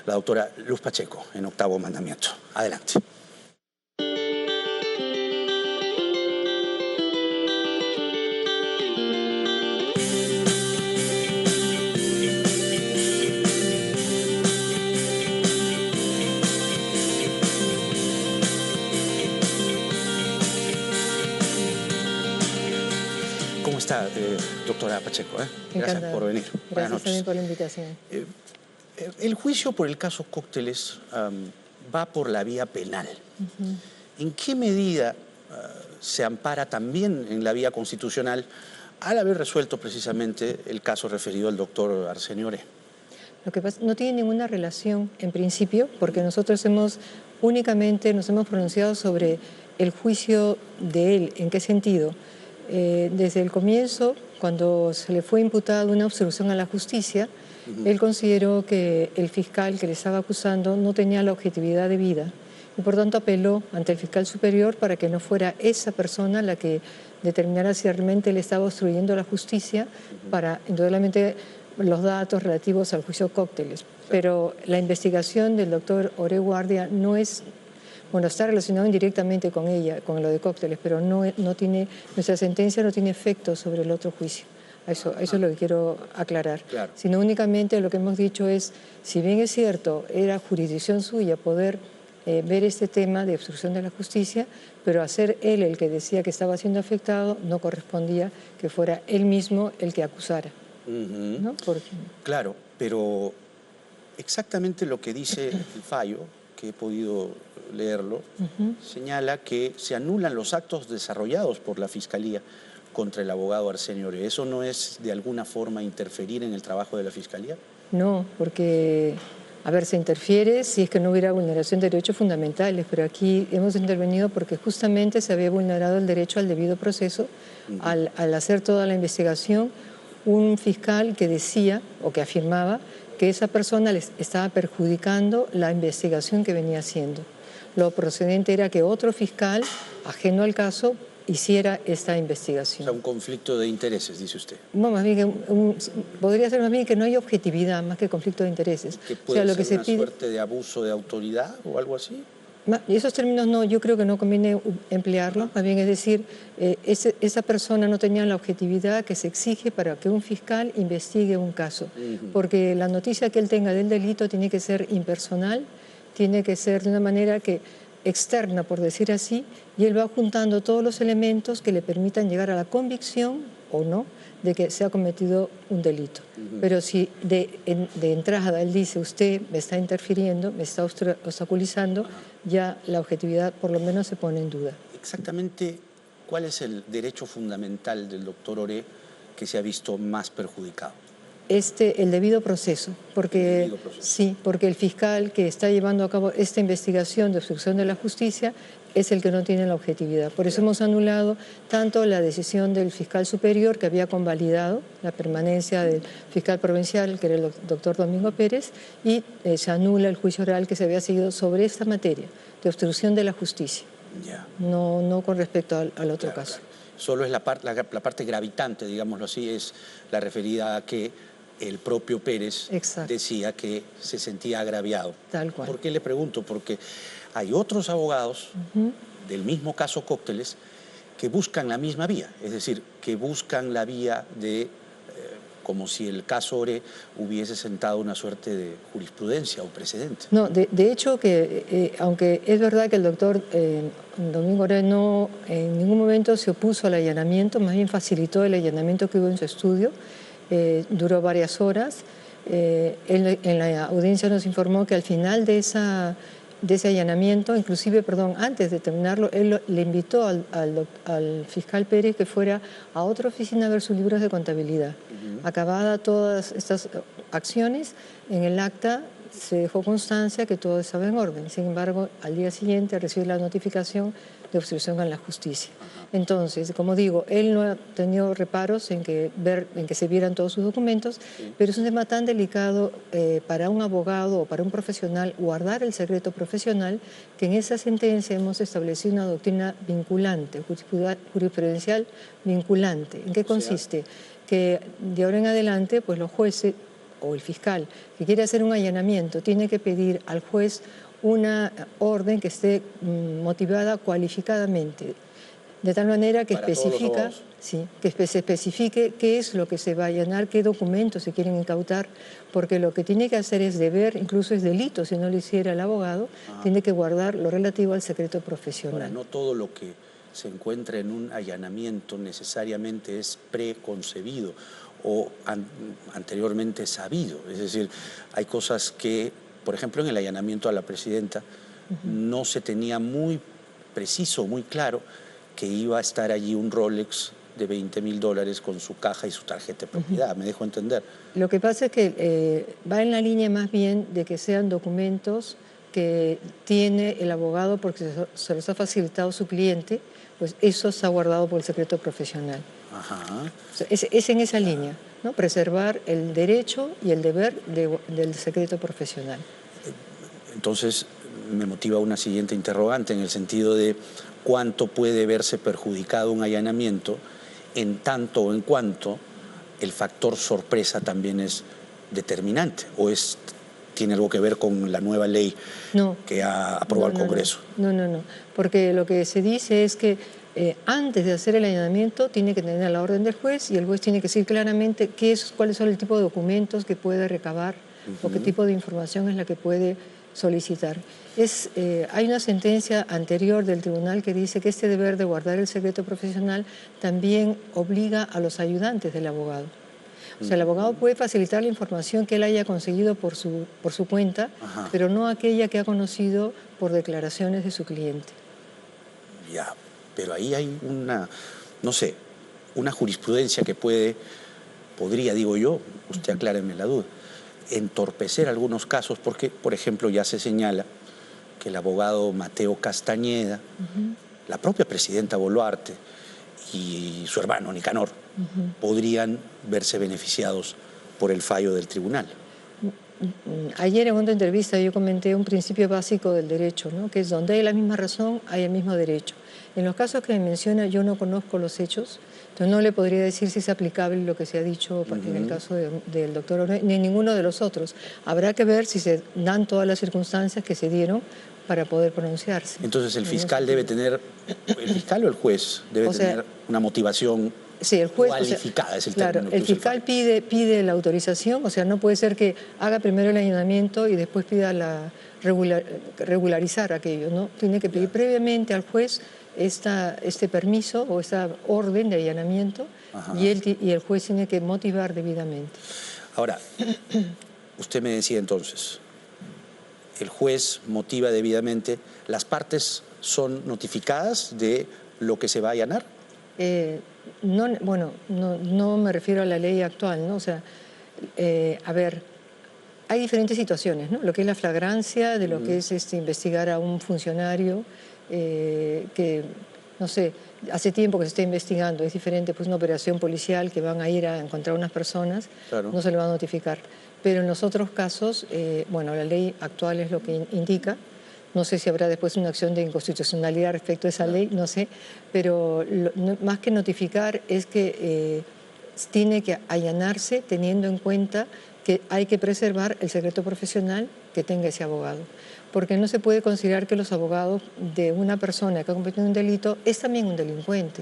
la doctora Luz Pacheco en Octavo Mandamiento. Adelante. ¿Cómo está, doctora Pacheco? Gracias por venir. Gracias también por la invitación. El juicio por el caso Cócteles va por la vía penal. ¿En qué medida se ampara también en la vía constitucional al haber resuelto precisamente el caso referido al doctor Arsenio Oré? Lo que pasa no tiene ninguna relación en principio, porque nosotros únicamente nos hemos pronunciado sobre el juicio de él. ¿En qué sentido? Desde el comienzo, cuando se le fue imputada una obstrucción a la justicia, él consideró que el fiscal que le estaba acusando no tenía la objetividad debida y por tanto apeló ante el fiscal superior para que no fuera esa persona la que determinara si realmente le estaba obstruyendo la justicia para, indudablemente, los datos relativos al juicio Cócteles. Pero la investigación del doctor Oré Guardia no es... Bueno, está relacionado indirectamente con ella, con lo de Cócteles, pero no tiene, nuestra sentencia no tiene efecto sobre el otro juicio. Eso es lo que quiero aclarar. Claro. Sino únicamente lo que hemos dicho es, si bien es cierto, era jurisdicción suya poder ver este tema de obstrucción de la justicia, pero hacer él el que decía que estaba siendo afectado, no correspondía que fuera él mismo el que acusara. ¿No? Claro, pero exactamente lo que dice el fallo, que he podido leerlo, señala que se anulan los actos desarrollados por la Fiscalía contra el abogado Arsenio Oré. ¿Eso no es de alguna forma interferir en el trabajo de la Fiscalía? No, porque, a ver, se interfiere si es que no hubiera vulneración de derechos fundamentales, pero aquí hemos intervenido porque justamente se había vulnerado el derecho al debido proceso al hacer toda la investigación. Un fiscal que decía o que afirmaba que esa persona les estaba perjudicando la investigación que venía haciendo. Lo procedente era que otro fiscal, ajeno al caso, hiciera esta investigación. O sea, un conflicto de intereses, dice usted. No, más bien podría ser más bien que no hay objetividad más que conflicto de intereses. ¿Que puede lo que ser se pide, suerte de abuso de autoridad o algo así? Esos términos no, yo creo que no conviene emplearlos, más bien es decir, esa persona no tenía la objetividad que se exige para que un fiscal investigue un caso, porque la noticia que él tenga del delito tiene que ser impersonal, tiene que ser de una manera externa, por decir así, y él va juntando todos los elementos que le permitan llegar a la convicción o no de que se ha cometido un delito. Pero si de entrada él dice, usted me está interfiriendo, me está obstaculizando, ya la objetividad por lo menos se pone en duda. Exactamente, ¿cuál es el derecho fundamental del doctor Oré que se ha visto más perjudicado? El debido proceso, porque, sí, porque el fiscal que está llevando a cabo esta investigación de obstrucción de la justicia es el que no tiene la objetividad. Por eso hemos anulado tanto la decisión del fiscal superior, que había convalidado la permanencia del fiscal provincial, que era el doctor Domingo Pérez, y se anula el juicio oral que se había seguido sobre esta materia de obstrucción de la justicia. No con respecto al otro caso. Claro. Solo es la parte gravitante, digámoslo así, es la referida a que el propio Pérez decía que se sentía agraviado. Tal cual. ¿Por qué le pregunto? Porque hay otros abogados del mismo caso Cócteles que buscan la misma vía, es decir, que buscan la vía de, como si el caso Oré hubiese sentado una suerte de jurisprudencia o precedente. No, de hecho, que aunque es verdad que el doctor Domingo Oré no en ningún momento se opuso al allanamiento, más bien facilitó el allanamiento que hubo en su estudio, duró varias horas. Él en la audiencia nos informó que al final de ese allanamiento, inclusive, antes de terminarlo, él le invitó al fiscal Pérez que fuera a otra oficina a ver sus libros de contabilidad. Acabada todas estas acciones, en el acta se dejó constancia que todo estaba en orden. Sin embargo, al día siguiente recibió la notificación de obstrucción a la justicia. Entonces, como digo, él no ha tenido reparos en que se vieran todos sus documentos, pero es un tema tan delicado para un abogado o para un profesional guardar el secreto profesional, que en esa sentencia hemos establecido una doctrina vinculante, jurisprudencial vinculante. ¿En qué consiste? Que de ahora en adelante, pues los jueces o el fiscal que quiere hacer un allanamiento tiene que pedir al juez una orden que esté motivada cualificadamente, de tal manera que especifica, sí, que se especifique qué es lo que se va a allanar, qué documentos se quieren incautar, porque lo que tiene que hacer es deber, incluso es delito si no lo hiciera el abogado, tiene que guardar lo relativo al secreto profesional. Ahora, no todo lo que se encuentra en un allanamiento necesariamente es preconcebido o anteriormente sabido. Es decir, hay cosas que, por ejemplo, en el allanamiento a la presidenta no se tenía muy preciso, muy claro que iba a estar allí un Rolex de $20.000 con su caja y su tarjeta de propiedad. ¿Me dejo entender? Lo que pasa es que va en la línea más bien de que sean documentos que tiene el abogado porque se los ha facilitado su cliente, pues eso está guardado por el secreto profesional. Ajá. O sea, es en esa línea, ¿no? Preservar el derecho y el deber del secreto profesional. Entonces me motiva una siguiente interrogante en el sentido de cuánto puede verse perjudicado un allanamiento en tanto o en cuanto el factor sorpresa también es determinante o tiene algo que ver con la nueva ley que ha aprobado el Congreso. No, porque lo que se dice es que antes de hacer el allanamiento tiene que tener la orden del juez y el juez tiene que decir claramente cuáles son el tipo de documentos que puede recabar o qué tipo de información es la que puede solicitar. Hay una sentencia anterior del tribunal que dice que este deber de guardar el secreto profesional también obliga a los ayudantes del abogado. O sea, el abogado puede facilitar la información que él haya conseguido por su cuenta, pero no aquella que ha conocido por declaraciones de su cliente. Ya, pero ahí hay una jurisprudencia que podría, digo yo, usted acláreme la duda, entorpecer algunos casos, porque, por ejemplo, ya se señala que el abogado Mateo Castañeda, la propia presidenta Boluarte y su hermano Nicanor podrían verse beneficiados por el fallo del tribunal. Ayer en una entrevista yo comenté un principio básico del derecho, ¿no? Que es donde hay la misma razón, hay el mismo derecho. En los casos que me menciona yo no conozco los hechos, entonces no le podría decir si es aplicable lo que se ha dicho en el caso del doctor Oreño, ni ninguno de los otros. Habrá que ver si se dan todas las circunstancias que se dieron para poder pronunciarse. Entonces el fiscal debe tener, el fiscal o el juez debe tener una motivación el juez, cualificada, es el claro, término que el fiscal pide la autorización, o sea, no puede ser que haga primero el allanamiento y después pida regularizar aquello, ¿no? Tiene que pedir previamente al juez este permiso o esta orden de allanamiento y el juez tiene que motivar debidamente. Ahora, usted me decía entonces, el juez motiva debidamente, ¿las son notificadas de lo que se va a allanar? No me refiero a la ley actual, ¿no? O sea, a ver, hay diferentes situaciones, ¿no? Lo que es la flagrancia, de lo que es investigar a un funcionario que, no sé, hace tiempo que se está investigando, es diferente, pues una operación policial que van a ir a encontrar unas personas, no se le va a notificar. Pero en los otros casos, la ley actual es lo que indica. No sé si habrá después una acción de inconstitucionalidad respecto a esa ley, no sé, pero más que notificar es que tiene que allanarse teniendo en cuenta que hay que preservar el secreto profesional que tenga ese abogado. Porque no se puede considerar que los abogados de una persona que ha cometido un delito es también un delincuente,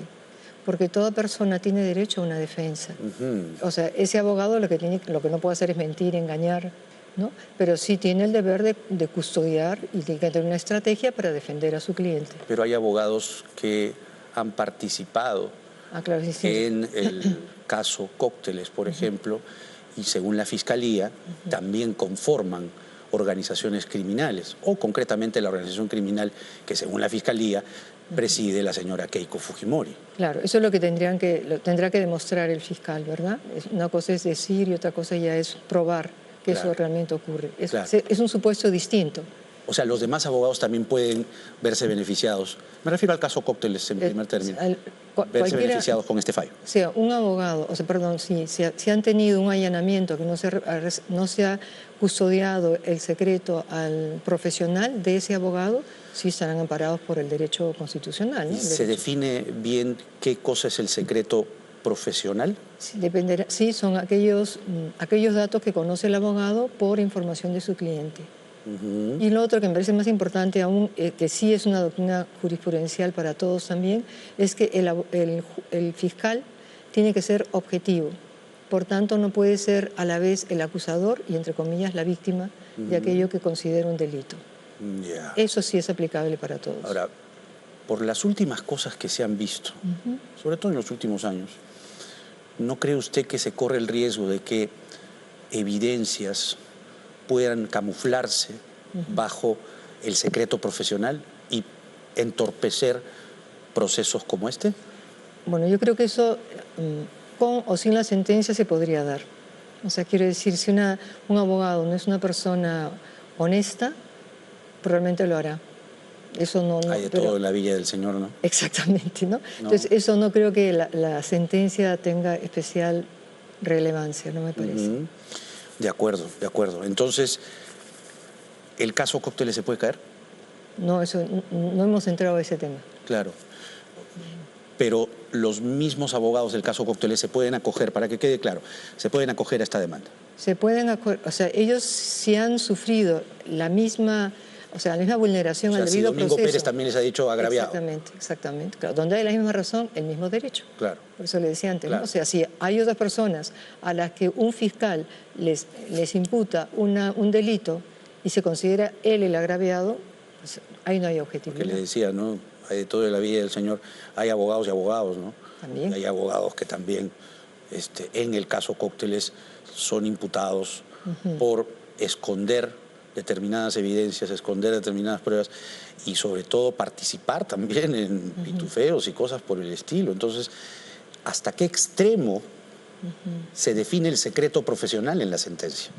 porque toda persona tiene derecho a una defensa. O sea, ese abogado lo que no puede hacer es mentir, engañar, ¿no? Pero sí tiene el deber de custodiar y tiene que tener una estrategia para defender a su cliente. Pero hay abogados que han participado en el caso Cócteles, por ejemplo, y según la Fiscalía también conforman organizaciones criminales, o concretamente la organización criminal que según la Fiscalía preside la señora Keiko Fujimori. Claro, eso es lo que tendrá que demostrar el fiscal, ¿verdad? Una cosa es decir y otra cosa ya es probar que eso realmente ocurre. Es un supuesto distinto. O sea, los demás abogados también pueden verse beneficiados. Me refiero al caso Cócteles en primer término. Verse beneficiados con este fallo. O sea, un abogado, si han tenido un allanamiento que no se ha custodiado el secreto al profesional de ese abogado, sí estarán amparados por el derecho constitucional, ¿no? ¿Y se define bien qué cosa es el secreto profesional? Sí, dependerá, sí, son aquellos datos que conoce el abogado por información de su cliente. Y lo otro que me parece más importante aún, que sí es una doctrina jurisprudencial para todos también, es que el fiscal tiene que ser objetivo. Por tanto, no puede ser a la vez el acusador y, entre comillas, la víctima de aquello que considera un delito. Yeah. Eso sí es aplicable para todos. Ahora, por las últimas cosas que se han visto, sobre todo en los últimos años, ¿no cree usted que se corre el riesgo de que evidencias puedan camuflarse bajo el secreto profesional y entorpecer procesos como este? Bueno, yo creo que eso, con o sin la sentencia, se podría dar. O sea, quiero decir, si un abogado no es una persona honesta, probablemente lo hará. Eso no, Hay de todo en la Villa del Señor, ¿no? Exactamente, ¿no? Entonces, eso no creo que la sentencia tenga especial relevancia, no me parece. De acuerdo, de acuerdo. Entonces, ¿el caso Cócteles se puede caer? No, eso, no hemos entrado a ese tema. Claro. Pero los mismos abogados del caso Cócteles se pueden acoger, para que quede claro, se pueden acoger a esta demanda. Se pueden acoger, o sea, ellos si han sufrido la misma vulneración al debido Domingo proceso. Pérez también les ha dicho agraviado. Exactamente. Claro, donde hay la misma razón, el mismo derecho. Claro. Por eso le decía antes, claro. ¿no? O sea, si hay otras personas a las que un fiscal les imputa un delito y se considera él el agraviado, pues ahí no hay objetividad. Porque le decía, ¿no? Hay de todo en la Villa del Señor, hay abogados y abogados, ¿no? También. Y hay abogados que también, en el caso Cócteles, son imputados por esconder determinadas evidencias, esconder determinadas pruebas y sobre todo participar también en pitufeos y cosas por el estilo. Entonces, ¿hasta qué extremo se define el secreto profesional en la sentencia?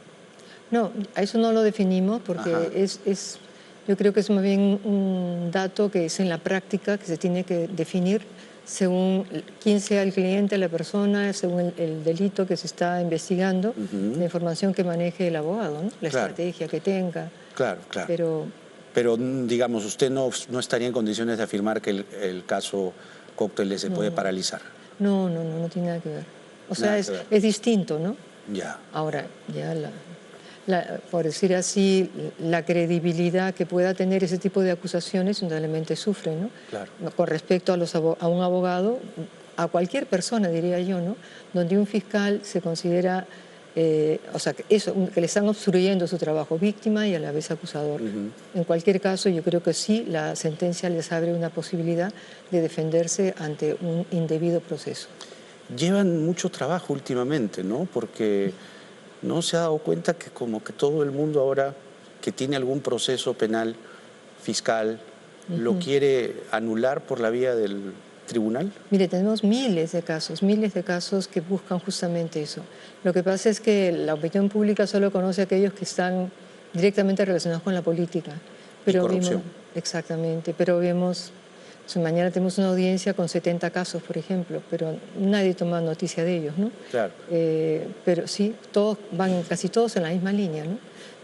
No, a eso no lo definimos porque yo creo que es más bien un dato que es en la práctica que se tiene que definir según quién sea el cliente, la persona, según el delito que se está investigando, la información que maneje el abogado, ¿no? La estrategia que tenga. Claro, claro. Pero digamos, usted no estaría en condiciones de afirmar que el caso Cócteles se puede paralizar. No tiene nada que ver. O sea, es distinto, ¿no? Ya. Ahora, ya por decir así, la credibilidad que pueda tener ese tipo de acusaciones indudablemente sufre, ¿no? Claro. Con respecto a un abogado, a cualquier persona, diría yo, ¿no? Donde un fiscal se considera, que le están obstruyendo su trabajo, víctima y a la vez acusador. En cualquier caso, yo creo que sí, la sentencia les abre una posibilidad de defenderse ante un indebido proceso. Llevan mucho trabajo últimamente, ¿no? Porque no se ha dado cuenta que como que todo el mundo ahora que tiene algún proceso penal, fiscal, lo quiere anular por la vía del tribunal. Mire, tenemos miles de casos que buscan justamente eso. Lo que pasa es que la opinión pública solo conoce a aquellos que están directamente relacionados con la política. Pero y corrupción. Exactamente, pero vemos... Mañana tenemos una audiencia con 70 casos, por ejemplo, pero nadie toma noticia de ellos, ¿no? Claro. Pero sí, casi todos en la misma línea, ¿no?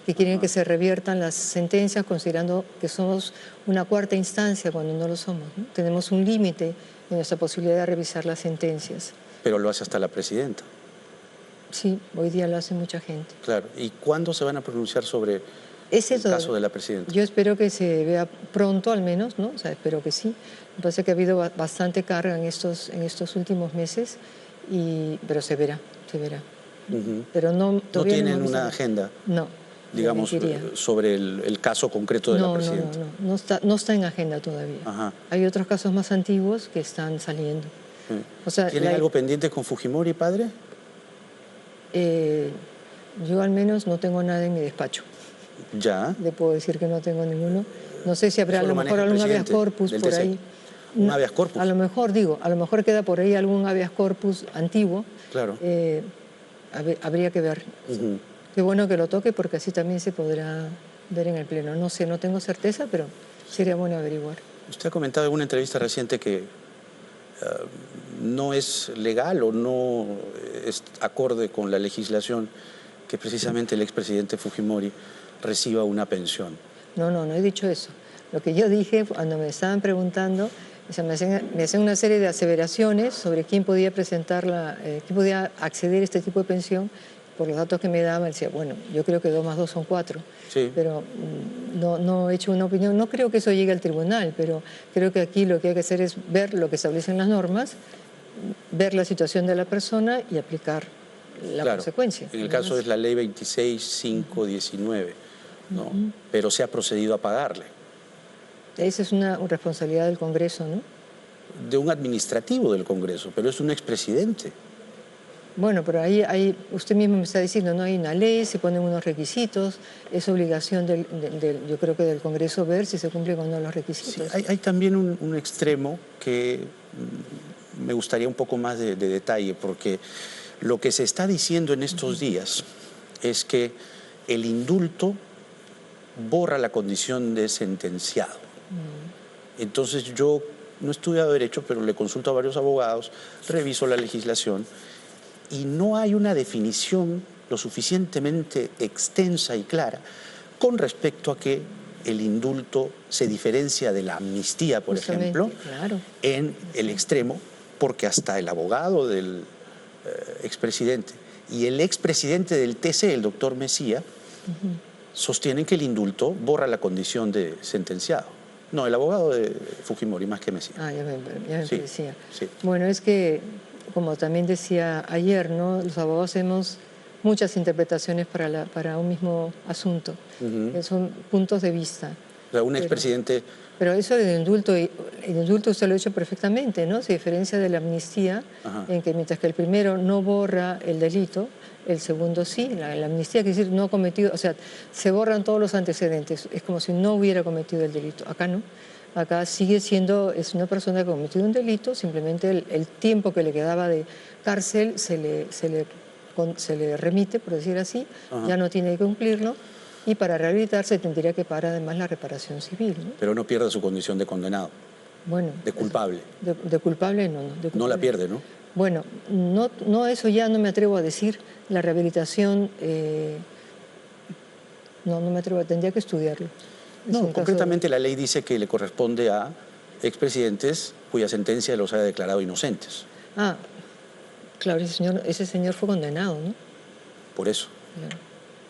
Que quieren que se reviertan las sentencias considerando que somos una cuarta instancia cuando no lo somos, ¿no? Tenemos un límite en nuestra posibilidad de revisar las sentencias. Pero lo hace hasta la presidenta. Sí, hoy día lo hace mucha gente. Claro. ¿Y cuándo se van a pronunciar sobre el caso de la presidenta? Yo espero que se vea pronto al menos, ¿no? O sea, espero que sí. Me parece que ha habido bastante carga en estos últimos meses, pero se verá. Pero no tienen una agenda, no, digamos, sobre el caso concreto de la presidenta. No está en agenda todavía. Hay otros casos más antiguos que están saliendo. O sea, ¿Tienen algo pendiente con Fujimori, padre? Yo al menos no tengo nada en mi despacho. Ya. Le puedo decir que no tengo ninguno. No sé si habrá a lo mejor algún habeas corpus por ahí. ¿Un habeas corpus? A lo mejor queda por ahí algún habeas corpus antiguo. Claro. Habría que ver. Qué bueno que lo toque porque así también se podrá ver en el Pleno. No sé, no tengo certeza, pero sería bueno averiguar. Usted ha comentado en una entrevista reciente que no es legal o no es acorde con la legislación que precisamente el expresidente Fujimori reciba una pensión. No he dicho eso. Lo que yo dije cuando me estaban preguntando O sea, me hacían una serie de aseveraciones sobre quién podía quién podía acceder a este tipo de pensión. Por los datos que me daban, decía, bueno, yo creo que 2 más 2 son 4. Sí. Pero no he hecho una opinión. No creo que eso llegue al tribunal, pero creo que aquí lo que hay que hacer es ver lo que establecen las normas, ver la situación de la persona y aplicar la consecuencia. En el caso es la ley 26.519, ¿no? Pero se ha procedido a pagarle. Esa es una responsabilidad del Congreso, ¿no? De un administrativo del Congreso, pero es un expresidente. Bueno, pero ahí usted mismo me está diciendo, no hay una ley, se ponen unos requisitos, es obligación yo creo que del Congreso ver si se cumplen o no los requisitos. Sí, hay también un extremo que me gustaría un poco más de detalle, porque lo que se está diciendo en estos días es que el indulto borra la condición de sentenciado. Entonces yo no he estudiado Derecho, pero le consulto a varios abogados, reviso la legislación y no hay una definición lo suficientemente extensa y clara con respecto a que el indulto se diferencia de la amnistía, por ejemplo, en el extremo, porque hasta el abogado del expresidente y el expresidente del TC, el doctor Mesía, sostienen que el indulto borra la condición de sentenciado. No, el abogado de Fujimori, más que Mesía. Ya me parecía. Sí. Bueno, es que, como también decía ayer, ¿no? Los abogados hacemos muchas interpretaciones para un mismo asunto. Son puntos de vista. O sea, un expresidente... Pero eso del indulto, el indulto usted lo ha hecho perfectamente, ¿no? Se diferencia de la amnistía, en que mientras que el primero no borra el delito, el segundo sí. La amnistía quiere decir no ha cometido, o sea, se borran todos los antecedentes. Es como si no hubiera cometido el delito. Acá no. Acá sigue siendo, es una persona que ha cometido un delito, simplemente el tiempo que le quedaba de cárcel se le remite, por decir así, ya no tiene que cumplirlo. Y para rehabilitarse tendría que pagar además la reparación civil, ¿no? Pero no pierde su condición de condenado. Bueno. De culpable. De culpable no. De culpable. No la pierde, ¿no? Bueno, no, eso ya no me atrevo a decir. La rehabilitación, no me atrevo, tendría que estudiarlo. No, concretamente la ley dice que le corresponde a expresidentes cuya sentencia los haya declarado inocentes. Claro, ese señor fue condenado, ¿no? Por eso. Claro.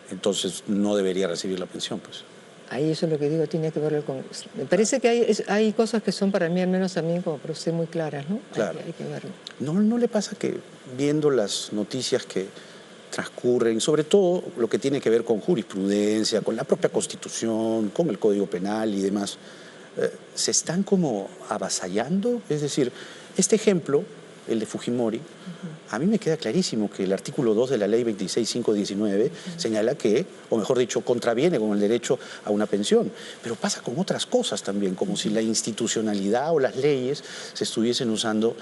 Entonces no debería recibir la pensión, pues. Ahí eso es lo que digo, tiene que verlo con... Me parece que hay cosas que son para mí, al menos también, como para usted, muy claras, ¿no? Claro. Hay que verlo. ¿No le pasa que viendo las noticias que transcurren, sobre todo lo que tiene que ver con jurisprudencia, con la propia Constitución, con el Código Penal y demás, se están como avasallando? Es decir, este ejemplo, el de Fujimori, a mí me queda clarísimo que el artículo 2 de la ley 26.519 señala que, o mejor dicho, contraviene con el derecho a una pensión. Pero pasa con otras cosas también, como si la institucionalidad o las leyes se estuviesen usando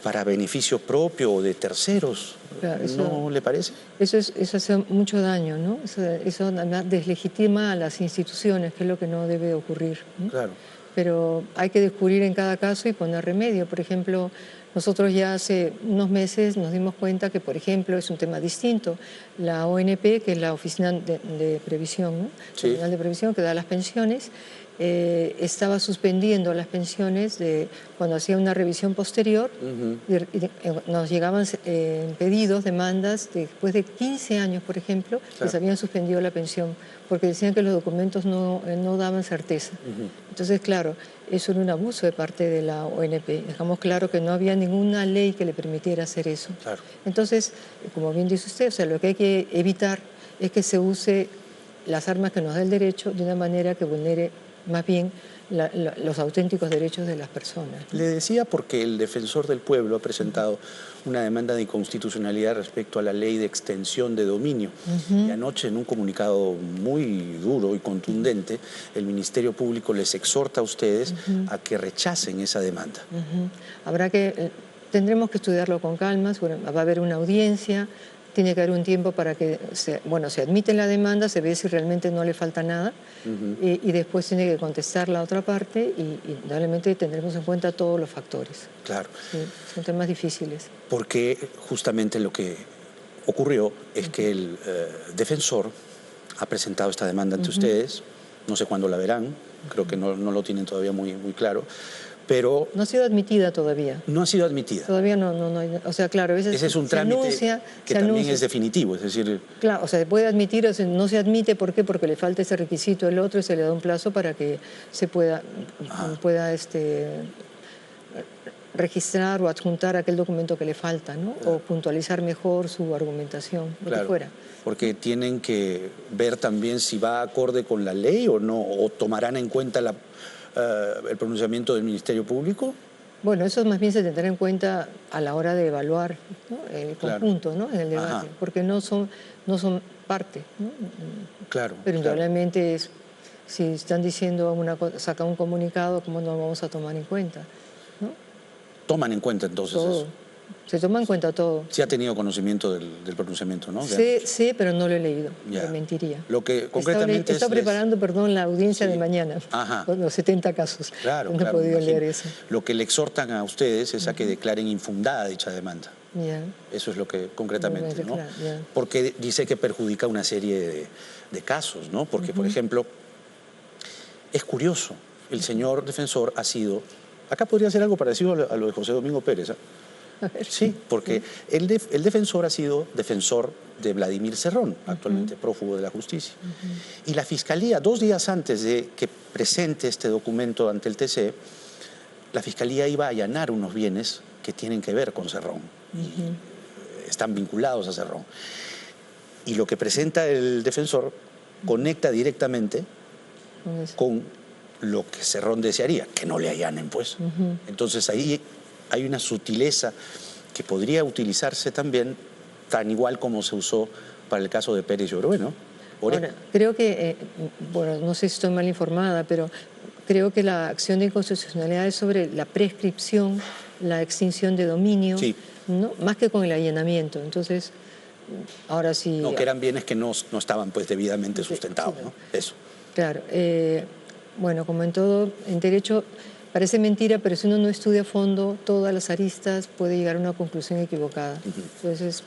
para beneficio propio o de terceros. Claro, ¿no le parece? Eso hace mucho daño, ¿no? Eso deslegitima a las instituciones, que es lo que no debe ocurrir, ¿no? Claro. Pero hay que descubrir en cada caso y poner remedio. Por ejemplo, nosotros ya hace unos meses nos dimos cuenta que, por ejemplo, es un tema distinto. La ONP, que es la Oficina de Previsión, ¿no? Sí. Nacional de Previsión, que da las pensiones, estaba suspendiendo las pensiones cuando hacía una revisión posterior. Y nos llegaban pedidos, demandas, después de 15 años, por ejemplo, claro, que se habían suspendido la pensión, porque decían que los documentos no daban certeza. Entonces, claro, eso era un abuso de parte de la ONP. Dejamos claro que no había ninguna ley que le permitiera hacer eso. Claro. Entonces, como bien dice usted, o sea, lo que hay que evitar es que se use las armas que nos da el derecho de una manera que vulnere más bien los auténticos derechos de las personas. Le decía porque el defensor del pueblo ha presentado una demanda de inconstitucionalidad respecto a la ley de extensión de dominio. Y anoche, en un comunicado muy duro y contundente, el Ministerio Público les exhorta a ustedes a que rechacen esa demanda. Tendremos que estudiarlo con calma, va a haber una audiencia. Tiene que haber un tiempo para que se admite la demanda, se ve si realmente no le falta nada y después tiene que contestar la otra parte y indudablemente tendremos en cuenta todos los factores. Claro. Sí, son temas difíciles. Porque justamente lo que ocurrió es que el defensor ha presentado esta demanda ante ustedes, no sé cuándo la verán, creo que no lo tienen todavía muy claro, pero No ha sido admitida todavía. no ha sido admitida. Todavía no, o sea, claro, a veces Ese es un trámite que también es definitivo, es decir... Claro, o sea, se puede admitir, o sea, no se admite, ¿por qué? Porque le falta ese requisito, el otro, y se le da un plazo para que se pueda registrar o adjuntar aquel documento que le falta, ¿no? Claro. O puntualizar mejor su argumentación, lo que fuera. Porque tienen que ver también si va acorde con la ley o no, o tomarán en cuenta el pronunciamiento del Ministerio Público. Bueno, eso más bien se tendrá en cuenta a la hora de evaluar, ¿no? El conjunto, ¿no? En el debate, porque no son parte, ¿no? Claro. Pero indudablemente si están diciendo saca un comunicado, ¿cómo no lo vamos a tomar en cuenta? ¿No? Toman en cuenta entonces todo. eso. Se toma en cuenta todo. Sí ha tenido conocimiento del pronunciamiento, ¿no? Sí, pero no lo he leído, ya. me mentiría. Lo que concretamente Está preparando, la audiencia de mañana, con los 70 casos. Claro, no he podido leer eso. Lo que le exhortan a ustedes es a que declaren infundada dicha demanda. Eso es lo que concretamente, ¿no? Porque dice que perjudica una serie de casos, ¿no? Porque, por ejemplo, es curioso, el señor defensor ha sido... Acá podría ser algo parecido a lo de José Domingo Pérez, ¿eh? Sí, porque el defensor ha sido defensor de Vladimir Cerrón, actualmente prófugo de la justicia. Y la Fiscalía, 2 días antes de que presente este documento ante el TC, la Fiscalía iba a allanar unos bienes que tienen que ver con Cerrón. Están vinculados a Cerrón. Y lo que presenta el defensor conecta directamente con lo que Cerrón desearía, que no le allanen, pues. Entonces ahí hay una sutileza que podría utilizarse también tan igual como se usó para el caso de Pérez Lloré, ¿no? Ahora, creo que, no sé si estoy mal informada, pero creo que la acción de inconstitucionalidad es sobre la prescripción, la extinción de dominio, ¿no? Más que con el allanamiento. Entonces, ahora sí... No, que eran bienes que no estaban pues debidamente sustentados, ¿no? Eso. Claro. Bueno, como en todo, en derecho... Parece mentira, pero si uno no estudia a fondo todas las aristas, puede llegar a una conclusión equivocada. Entonces,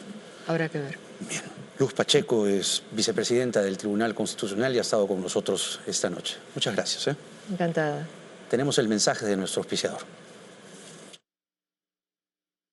habrá que ver. Bien. Luz Pacheco es vicepresidenta del Tribunal Constitucional y ha estado con nosotros esta noche. Muchas gracias. Encantada. Tenemos el mensaje de nuestro auspiciador.